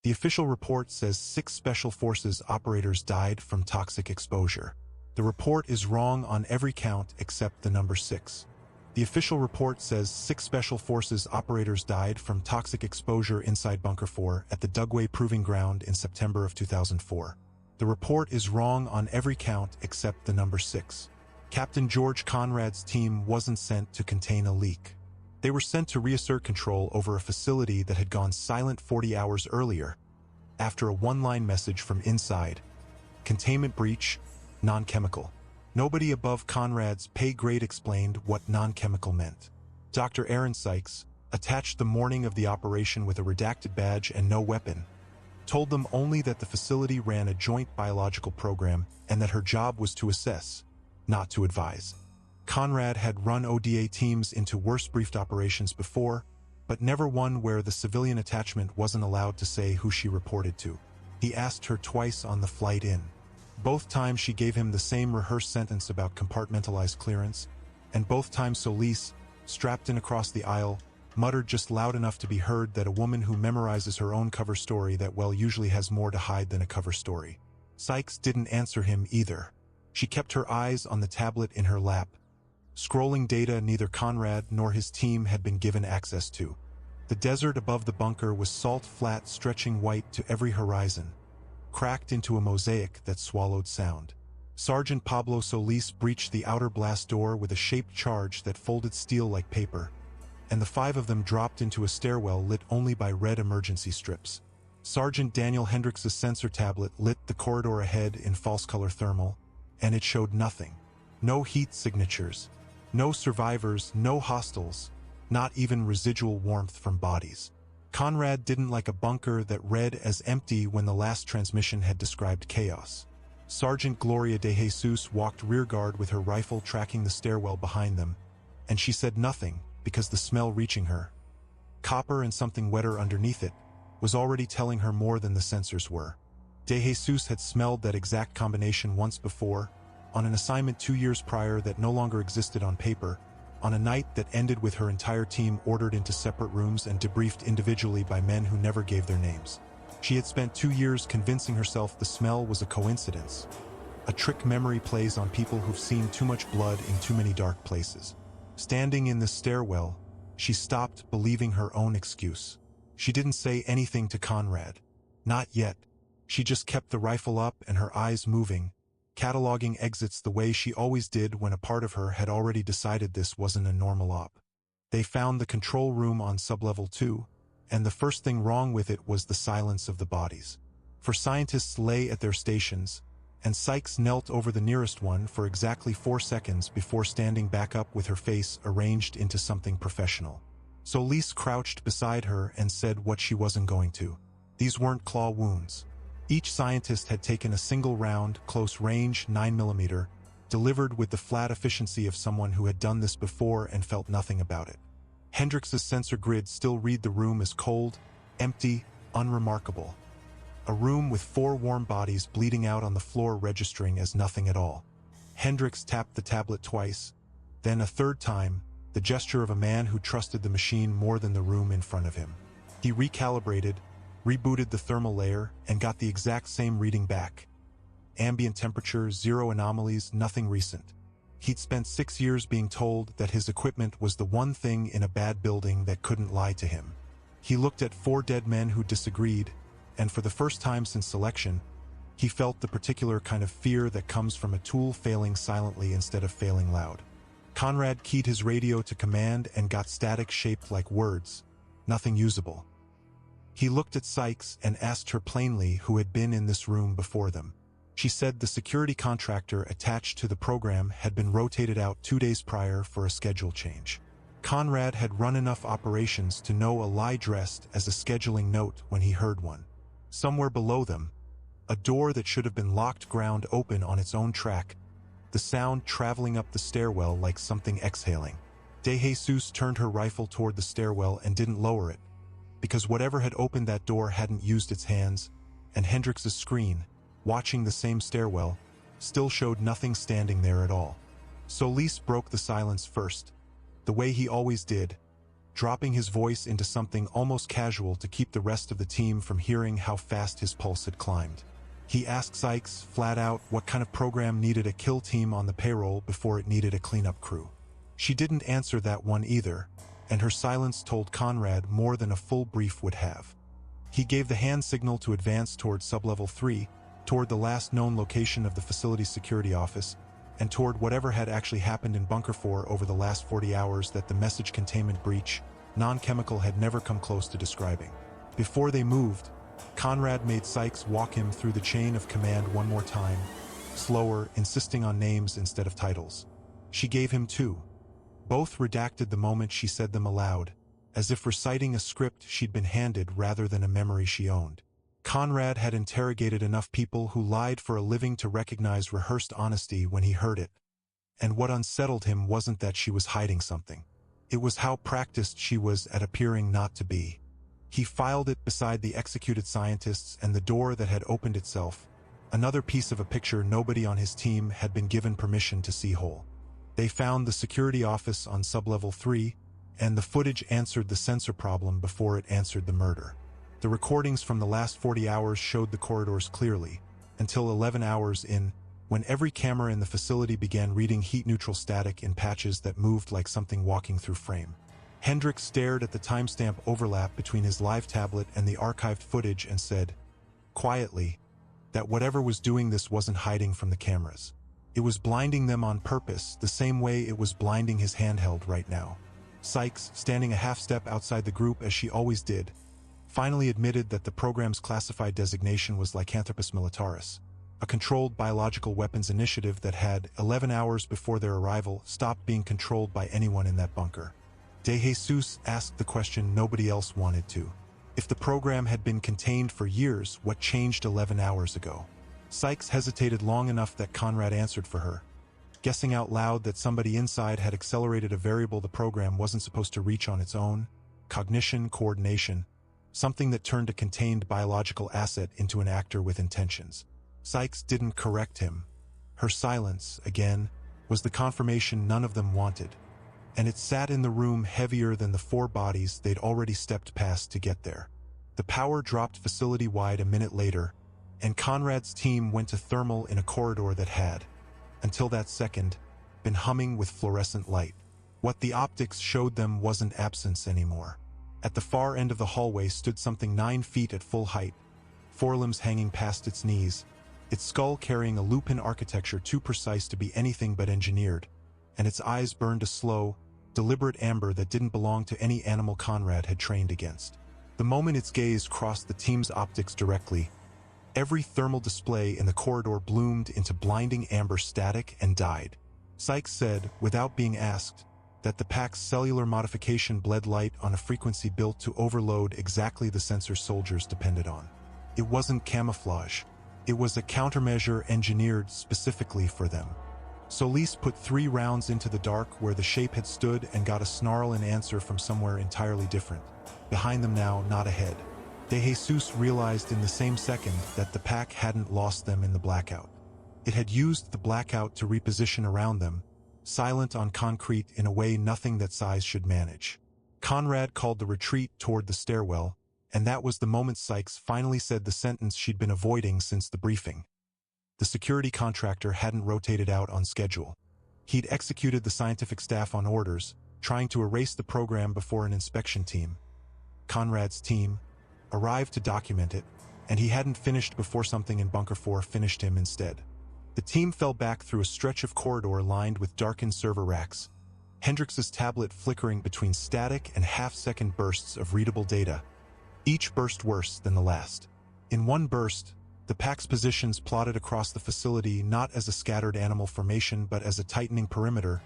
The official report says 6 Special Forces operators died from toxic exposure. The report is wrong on every count except the number 6. The official report says 6 Special Forces operators died from toxic exposure inside Bunker 4 at the Dugway Proving Ground in September of 2004. The report is wrong on every count except the number 6. Captain George Conrad's team wasn't sent to contain a leak. They were sent to reassert control over a facility that had gone silent 40 hours earlier, after a one-line message from inside. Containment breach, non-chemical. Nobody above Conrad's pay grade explained what non-chemical meant. Dr. Aaron Sykes, attached the morning of the operation with a redacted badge and no weapon, told them only that the facility ran a joint biological program and that her job was to assess, not to advise. Conrad had run ODA teams into worse briefed operations before, but never one where the civilian attachment wasn't allowed to say who she reported to. He asked her twice on the flight in. Both times she gave him the same rehearsed sentence about compartmentalized clearance, and both times Solis, strapped in across the aisle, muttered just loud enough to be heard that a woman who memorizes her own cover story that well usually has more to hide than a cover story. Sykes didn't answer him either. She kept her eyes on the tablet in her lap, scrolling data neither Conrad nor his team had been given access to. The desert above the bunker was salt flat stretching white to every horizon, cracked into a mosaic that swallowed sound. Sergeant Pablo Solis breached the outer blast door with a shaped charge that folded steel like paper, and the 5 of them dropped into a stairwell lit only by red emergency strips. Sergeant Daniel Hendrix's sensor tablet lit the corridor ahead in false-color thermal, and it showed nothing. No heat signatures, no survivors, no hostiles, not even residual warmth from bodies. Conrad didn't like a bunker that read as empty when the last transmission had described chaos. Sergeant Gloria de Jesus walked rearguard with her rifle tracking the stairwell behind them, and she said nothing because the smell reaching her, copper and something wetter underneath it, was already telling her more than the sensors were. De Jesus had smelled that exact combination once before, on an assignment 2 years prior that no longer existed on paper, on a night that ended with her entire team ordered into separate rooms and debriefed individually by men who never gave their names. She had spent 2 years convincing herself the smell was a coincidence. A trick memory plays on people who've seen too much blood in too many dark places. Standing in the stairwell, she stopped believing her own excuse. She didn't say anything to Conrad. Not yet. She just kept the rifle up and her eyes moving, cataloging exits the way she always did when a part of her had already decided this wasn't a normal op. They found the control room on sublevel 2, and the first thing wrong with it was the silence of the bodies. For scientists lay at their stations, and Sykes knelt over the nearest one for exactly 4 seconds before standing back up with her face arranged into something professional. Solis crouched beside her and said what she wasn't going to. These weren't claw wounds. Each scientist had taken a single round, close-range 9mm, delivered with the flat efficiency of someone who had done this before and felt nothing about it. Hendrix's sensor grid still read the room as cold, empty, unremarkable. A room with 4 warm bodies bleeding out on the floor registering as nothing at all. Hendrix tapped the tablet twice, then a third time, the gesture of a man who trusted the machine more than the room in front of him. He recalibrated, rebooted the thermal layer, and got the exact same reading back. Ambient temperature, 0 anomalies, nothing recent. He'd spent 6 years being told that his equipment was the one thing in a bad building that couldn't lie to him. He looked at 4 dead men who disagreed, and for the first time since selection, he felt the particular kind of fear that comes from a tool failing silently instead of failing loud. Conrad keyed his radio to command and got static shaped like words, nothing usable. He looked at Sykes and asked her plainly who had been in this room before them. She said the security contractor attached to the program had been rotated out 2 days prior for a schedule change. Conrad had run enough operations to know a lie dressed as a scheduling note when he heard one. Somewhere below them, a door that should have been locked ground open on its own track, the sound traveling up the stairwell like something exhaling. De Jesus turned her rifle toward the stairwell and didn't lower it, because whatever had opened that door hadn't used its hands, and Hendrix's screen, watching the same stairwell, still showed nothing standing there at all. Solis broke the silence first, the way he always did, dropping his voice into something almost casual to keep the rest of the team from hearing how fast his pulse had climbed. He asked Sykes, flat out, what kind of program needed a kill team on the payroll before it needed a cleanup crew. She didn't answer that one either, and her silence told Conrad more than a full brief would have. He gave the hand signal to advance toward sublevel 3, toward the last known location of the facility's security office, and toward whatever had actually happened in Bunker 4 over the last 40 hours that the message containment breach, non-chemical, had never come close to describing. Before they moved, Conrad made Sykes walk him through the chain of command one more time, slower, insisting on names instead of titles. She gave him 2. Both redacted the moment she said them aloud, as if reciting a script she'd been handed rather than a memory she owned. Conrad had interrogated enough people who lied for a living to recognize rehearsed honesty when he heard it. And what unsettled him wasn't that she was hiding something. It was how practiced she was at appearing not to be. He filed it beside the executed scientists and the door that had opened itself, another piece of a picture nobody on his team had been given permission to see whole. They found the security office on sublevel 3, and the footage answered the sensor problem before it answered the murder. The recordings from the last 40 hours showed the corridors clearly, until 11 hours in, when every camera in the facility began reading heat-neutral static in patches that moved like something walking through frame. Hendricks stared at the timestamp overlap between his live tablet and the archived footage and said, quietly, that whatever was doing this wasn't hiding from the cameras. It was blinding them on purpose, the same way it was blinding his handheld right now. Sykes, standing a half-step outside the group as she always did, finally admitted that the program's classified designation was Lycanthropus militaris, a controlled biological weapons initiative that had, 11 hours before their arrival, stopped being controlled by anyone in that bunker. De Jesus asked the question nobody else wanted to. If the program had been contained for years, what changed 11 hours ago? Sykes hesitated long enough that Conrad answered for her, guessing out loud that somebody inside had accelerated a variable the program wasn't supposed to reach on its own, cognition, coordination, something that turned a contained biological asset into an actor with intentions. Sykes didn't correct him. Her silence, again, was the confirmation none of them wanted, and it sat in the room heavier than the 4 bodies they'd already stepped past to get there. The power dropped facility-wide a minute later, and Conrad's team went to thermal in a corridor that had, until that second, been humming with fluorescent light. What the optics showed them wasn't absence anymore. At the far end of the hallway stood something 9 feet at full height, forelimbs hanging past its knees, its skull carrying a lupin architecture too precise to be anything but engineered, and its eyes burned a slow, deliberate amber that didn't belong to any animal Conrad had trained against. The moment its gaze crossed the team's optics directly, every thermal display in the corridor bloomed into blinding amber static and died. Sykes said, without being asked, that the pack's cellular modification bled light on a frequency built to overload exactly the sensor soldiers depended on. It wasn't camouflage. It was a countermeasure engineered specifically for them. Solis put 3 rounds into the dark where the shape had stood and got a snarl in answer from somewhere entirely different. Behind them now, not ahead. De Jesus realized in the same second that the pack hadn't lost them in the blackout. It had used the blackout to reposition around them, silent on concrete in a way nothing that size should manage. Conrad called the retreat toward the stairwell, and that was the moment Sykes finally said the sentence she'd been avoiding since the briefing. The security contractor hadn't rotated out on schedule. He'd executed the scientific staff on orders, trying to erase the program before an inspection team, Conrad's team, arrived to document it, and he hadn't finished before something in Bunker 4 finished him instead. The team fell back through a stretch of corridor lined with darkened server racks, Hendricks's tablet flickering between static and half-second bursts of readable data, each burst worse than the last. In one burst, the pack's positions plotted across the facility not as a scattered animal formation but as a tightening perimeter,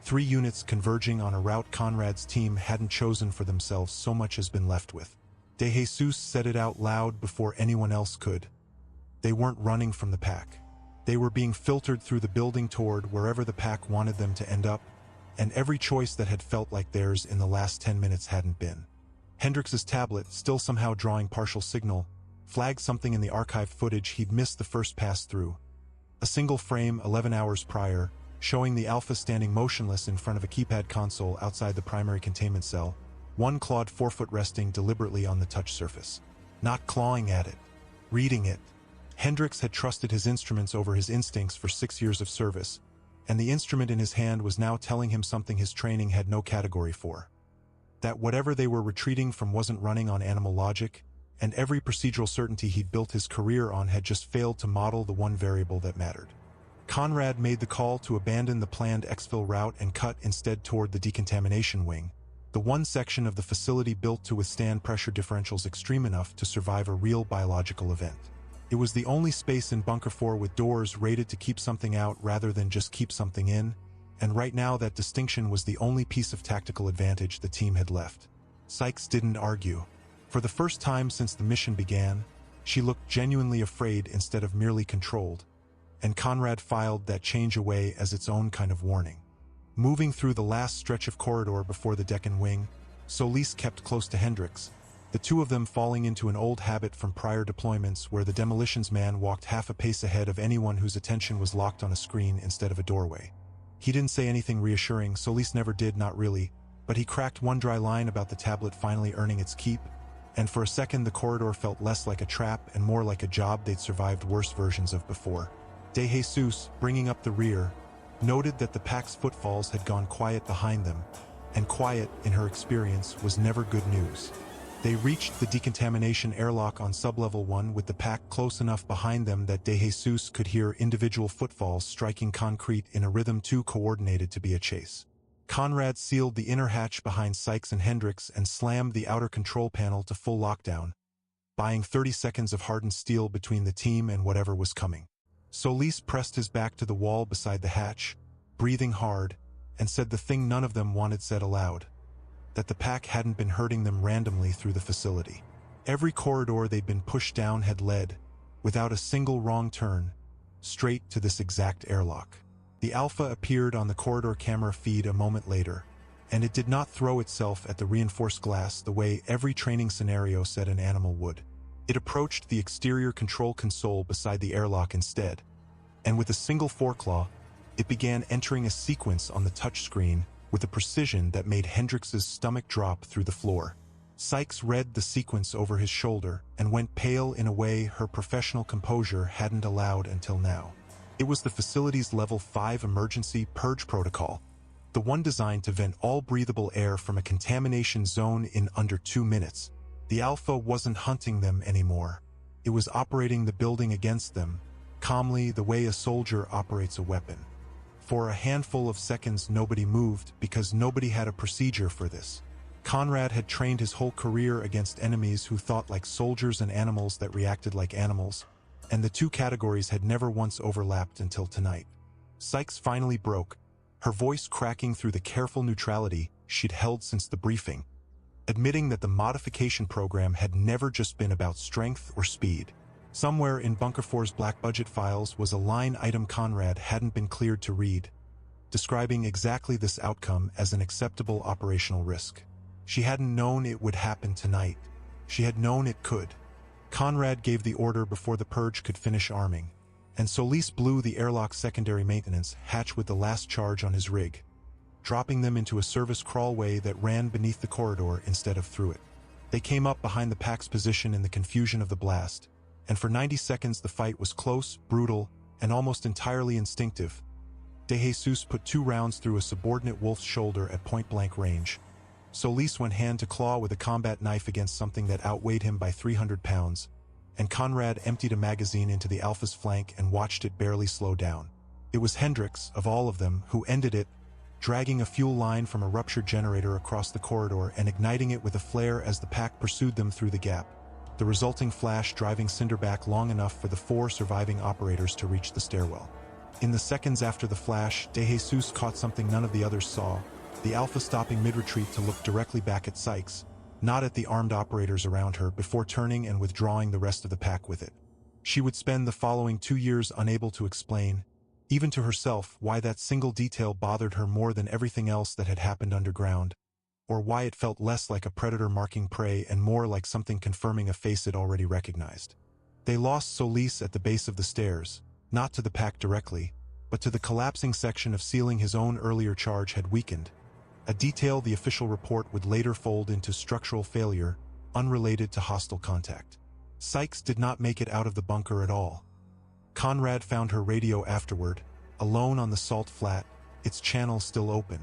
3 units converging on a route Conrad's team hadn't chosen for themselves so much as been left with. De Jesus said it out loud before anyone else could. They weren't running from the pack. They were being filtered through the building toward wherever the pack wanted them to end up, and every choice that had felt like theirs in the last 10 minutes hadn't been. Hendricks's tablet, still somehow drawing partial signal, flagged something in the archived footage he'd missed the first pass through. A single frame 11 hours prior, showing the Alpha standing motionless in front of a keypad console outside the primary containment cell, one clawed forefoot resting deliberately on the touch surface. Not clawing at it, reading it. Hendricks had trusted his instruments over his instincts for 6 years of service, and the instrument in his hand was now telling him something his training had no category for. That whatever they were retreating from wasn't running on animal logic, and every procedural certainty he'd built his career on had just failed to model the one variable that mattered. Conrad made the call to abandon the planned exfil route and cut instead toward the decontamination wing, the one section of the facility built to withstand pressure differentials extreme enough to survive a real biological event. It was the only space in Bunker 4 with doors rated to keep something out rather than just keep something in, and right now that distinction was the only piece of tactical advantage the team had left. Sykes didn't argue. For the first time since the mission began, she looked genuinely afraid instead of merely controlled, and Conrad filed that change away as its own kind of warning. Moving through the last stretch of corridor before the deck and wing, Solis kept close to Hendricks, the two of them falling into an old habit from prior deployments where the demolitions man walked half a pace ahead of anyone whose attention was locked on a screen instead of a doorway. He didn't say anything reassuring, Solis never did, not really, but he cracked one dry line about the tablet finally earning its keep, and for a second the corridor felt less like a trap and more like a job they'd survived worse versions of before. De Jesus, bringing up the rear, noted that the pack's footfalls had gone quiet behind them, and quiet, in her experience, was never good news. They reached the decontamination airlock on sublevel 1 with the pack close enough behind them that De Jesus could hear individual footfalls striking concrete in a rhythm too coordinated to be a chase. Conrad sealed the inner hatch behind Sykes and Hendricks and slammed the outer control panel to full lockdown, buying 30 seconds of hardened steel between the team and whatever was coming. Solis pressed his back to the wall beside the hatch, breathing hard, and said the thing none of them wanted said aloud: that the pack hadn't been herding them randomly through the facility. Every corridor they'd been pushed down had led, without a single wrong turn, straight to this exact airlock. The Alpha appeared on the corridor camera feed a moment later, and it did not throw itself at the reinforced glass the way every training scenario said an animal would. It approached the exterior control console beside the airlock instead, and with a single foreclaw, it began entering a sequence on the touchscreen with a precision that made Hendricks's stomach drop through the floor. Sykes read the sequence over his shoulder and went pale in a way her professional composure hadn't allowed until now. It was the facility's Level 5 emergency purge protocol, the one designed to vent all breathable air from a contamination zone in under 2 minutes. The Alpha wasn't hunting them anymore. It was operating the building against them, calmly the way a soldier operates a weapon. For a handful of seconds nobody moved because nobody had a procedure for this. Conrad had trained his whole career against enemies who thought like soldiers and animals that reacted like animals, and the two categories had never once overlapped until tonight. Sykes finally broke, her voice cracking through the careful neutrality she'd held since the briefing, admitting that the modification program had never just been about strength or speed. Somewhere in Bunker 4's black budget files was a line item Conrad hadn't been cleared to read, describing exactly this outcome as an acceptable operational risk. She hadn't known it would happen tonight. She had known it could. Conrad gave the order before the purge could finish arming, and Solis blew the airlock secondary maintenance hatch with the last charge on his rig, dropping them into a service crawlway that ran beneath the corridor instead of through it. They came up behind the pack's position in the confusion of the blast, and for 90 seconds the fight was close, brutal, and almost entirely instinctive. De Jesus put 2 rounds through a subordinate wolf's shoulder at point-blank range. Solis went hand to claw with a combat knife against something that outweighed him by 300 pounds, and Conrad emptied a magazine into the Alpha's flank and watched it barely slow down. It was Hendricks, of all of them, who ended it, dragging a fuel line from a ruptured generator across the corridor and igniting it with a flare as the pack pursued them through the gap, the resulting flash driving Cinder back long enough for the 4 surviving operators to reach the stairwell. In the seconds after the flash, De Jesus caught something none of the others saw, the Alpha stopping mid-retreat to look directly back at Sykes, not at the armed operators around her, before turning and withdrawing the rest of the pack with it. She would spend the following 2 years unable to explain, even to herself, why that single detail bothered her more than everything else that had happened underground, or why it felt less like a predator marking prey and more like something confirming a face it already recognized. They lost Solis at the base of the stairs, not to the pack directly, but to the collapsing section of ceiling his own earlier charge had weakened. a detail the official report would later fold into structural failure, unrelated to hostile contact. Sykes did not make it out of the bunker at all. Conrad found her radio afterward, alone on the salt flat, its channel still open.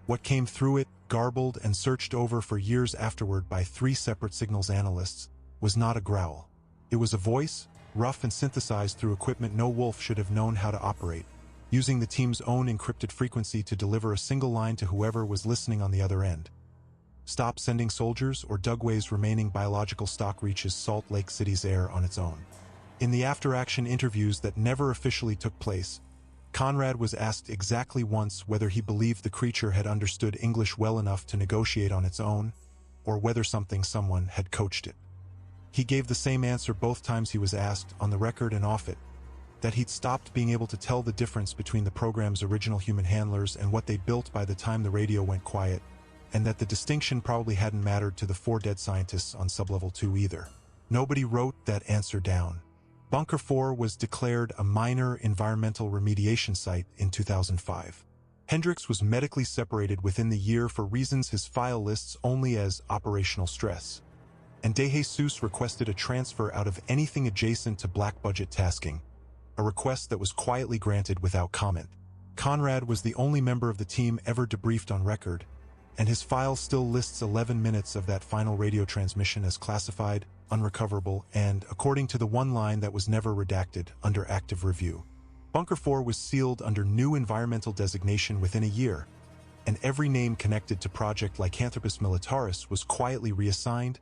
What came through it, garbled and searched over for years afterward by 3 separate signals analysts, was not a growl. It was a voice, rough and synthesized through equipment no wolf should have known how to operate, using the team's own encrypted frequency to deliver a single line to whoever was listening on the other end. Stop sending soldiers, or Dugway's remaining biological stock reaches Salt Lake City's air on its own. In the after-action interviews that never officially took place, Conrad was asked exactly once whether he believed the creature had understood English well enough to negotiate on its own, or whether someone had coached it. He gave the same answer both times he was asked, on the record and off it, that he'd stopped being able to tell the difference between the program's original human handlers and what they built by the time the radio went quiet, and that the distinction probably hadn't mattered to the 4 dead scientists on Sublevel 2 either. Nobody wrote that answer down. Bunker 4 was declared a minor environmental remediation site in 2005. Hendricks was medically separated within the year for reasons his file lists only as operational stress. And De Jesus requested a transfer out of anything adjacent to black budget tasking, a request that was quietly granted without comment. Conrad was the only member of the team ever debriefed on record, and his file still lists 11 minutes of that final radio transmission as classified, unrecoverable, and, according to the one line that was never redacted, under active review. Bunker 4 was sealed under new environmental designation within a year, and every name connected to Project Lycanthropus Militaris was quietly reassigned,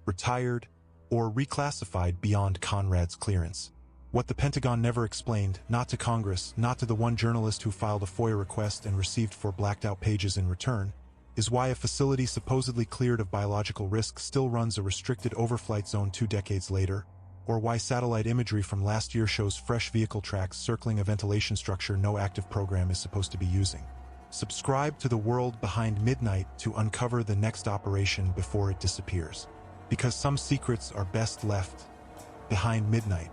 retired, or reclassified beyond Conrad's clearance. What the Pentagon never explained, not to Congress, not to the one journalist who filed a FOIA request and received 4 blacked-out pages in return, is why a facility supposedly cleared of biological risk still runs a restricted overflight zone 2 decades later, or why satellite imagery from last year shows fresh vehicle tracks circling a ventilation structure no active program is supposed to be using. Subscribe to The World Behind Midnight to uncover the next operation before it disappears. Because some secrets are best left behind midnight.